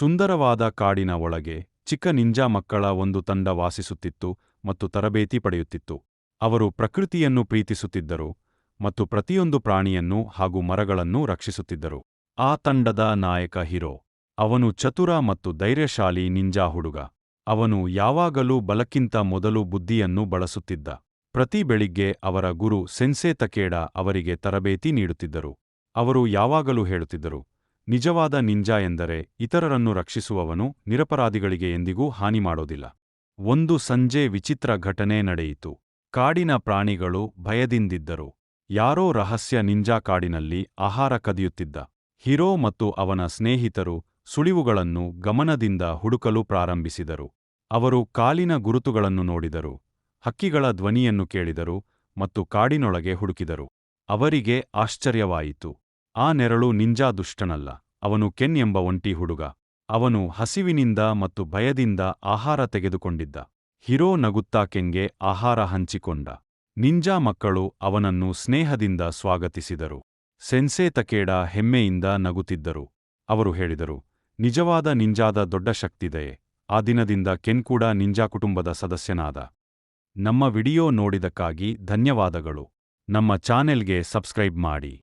ಸುಂದರವಾದ ಕಾಡಿನ ಒಳಗೆ ಚಿಕ್ಕ ನಿಂಜಾ ಮಕ್ಕಳ ಒಂದು ತಂಡ ವಾಸಿಸುತ್ತಿತ್ತು ಮತ್ತು ತರಬೇತಿ ಪಡೆಯುತ್ತಿತ್ತು. ಅವರು ಪ್ರಕೃತಿಯನ್ನು ಪ್ರೀತಿಸುತ್ತಿದ್ದರು ಮತ್ತು ಪ್ರತಿಯೊಂದು ಪ್ರಾಣಿಯನ್ನು ಹಾಗೂ ಮರಗಳನ್ನೂ ರಕ್ಷಿಸುತ್ತಿದ್ದರು. ಆ ತಂಡದ ನಾಯಕ ಹಿರೋ. ಅವನು ಚತುರ ಮತ್ತು ಧೈರ್ಯಶಾಲಿ ನಿಂಜಾ ಹುಡುಗ. ಅವನು ಯಾವಾಗಲೂ ಬಲಕ್ಕಿಂತ ಮೊದಲು ಬುದ್ಧಿಯನ್ನು ಬಳಸುತ್ತಿದ್ದ. ಪ್ರತಿ ಬೆಳಿಗ್ಗೆ ಅವರ ಗುರು ಸೆನ್ಸೆ ತಕೇಡಾ ಅವರಿಗೆ ತರಬೇತಿ ನೀಡುತ್ತಿದ್ದರು. ಅವರು ಯಾವಾಗಲೂ ಹೇಳುತ್ತಿದ್ದರು, ನಿಜವಾದ ನಿಂಜಾ ಎಂದರೆ ಇತರರನ್ನು ರಕ್ಷಿಸುವವನು, ನಿರಪರಾಧಿಗಳಿಗೆ ಎಂದಿಗೂ ಹಾನಿ ಮಾಡೋದಿಲ್ಲ. ಒಂದು ಸಂಜೆ ವಿಚಿತ್ರ ಘಟನೆ ನಡೆಯಿತು. ಕಾಡಿನ ಪ್ರಾಣಿಗಳು ಭಯದಿಂದಿದ್ದರು. ಯಾರೋ ರಹಸ್ಯ ನಿಂಜಾ ಕಾಡಿನಲ್ಲಿ ಆಹಾರ ಕದಿಯುತ್ತಿದ್ದ. ಹಿರೋ ಮತ್ತು ಅವನ ಸ್ನೇಹಿತರು ಸುಳಿವುಗಳನ್ನು ಗಮನದಿಂದ ಹುಡುಕಲು ಪ್ರಾರಂಭಿಸಿದರು. ಅವರು ಕಾಲಿನ ಗುರುತುಗಳನ್ನು ನೋಡಿದರು, ಹಕ್ಕಿಗಳ ಧ್ವನಿಯನ್ನು ಕೇಳಿದರು ಮತ್ತು ಕಾಡಿನೊಳಗೆ ಹುಡುಕಿದರು. ಅವರಿಗೆ ಆಶ್ಚರ್ಯವಾಯಿತು. ಆ ನೆರಳು ನಿಂಜಾ ದುಷ್ಟನಲ್ಲ, ಅವನು ಕೆನ್ ಎಂಬ ಒಂಟಿ ಹುಡುಗ. ಅವನು ಹಸಿವಿನಿಂದ ಮತ್ತು ಭಯದಿಂದ ಆಹಾರ ತೆಗೆದುಕೊಂಡಿದ್ದ. ಹಿರೋ ನಗುತ್ತಾ ಕೆನ್ಗೆ ಆಹಾರ ಹಂಚಿಕೊಂಡ. ನಿಂಜಾ ಮಕ್ಕಳು ಅವನನ್ನು ಸ್ನೇಹದಿಂದ ಸ್ವಾಗತಿಸಿದರು. ಸೆನ್ಸೆ ತಕೇಡಾ ಹೆಮ್ಮೆಯಿಂದ ನಗುತ್ತಿದ್ದರು. ಅವರು ಹೇಳಿದರು, ನಿಜವಾದ ನಿಂಜಾದ ದೊಡ್ಡ ಶಕ್ತಿದೆಯೇ. ಆ ದಿನದಿಂದ ಕೆನ್ ಕೂಡ ನಿಂಜಾ ಕುಟುಂಬದ ಸದಸ್ಯನಾದ. ನಮ್ಮ ವಿಡಿಯೋ ನೋಡಿದಕ್ಕಾಗಿ ಧನ್ಯವಾದಗಳು. ನಮ್ಮ ಚಾನೆಲ್ಗೆ ಸಬ್ಸ್ಕ್ರೈಬ್ ಮಾಡಿ.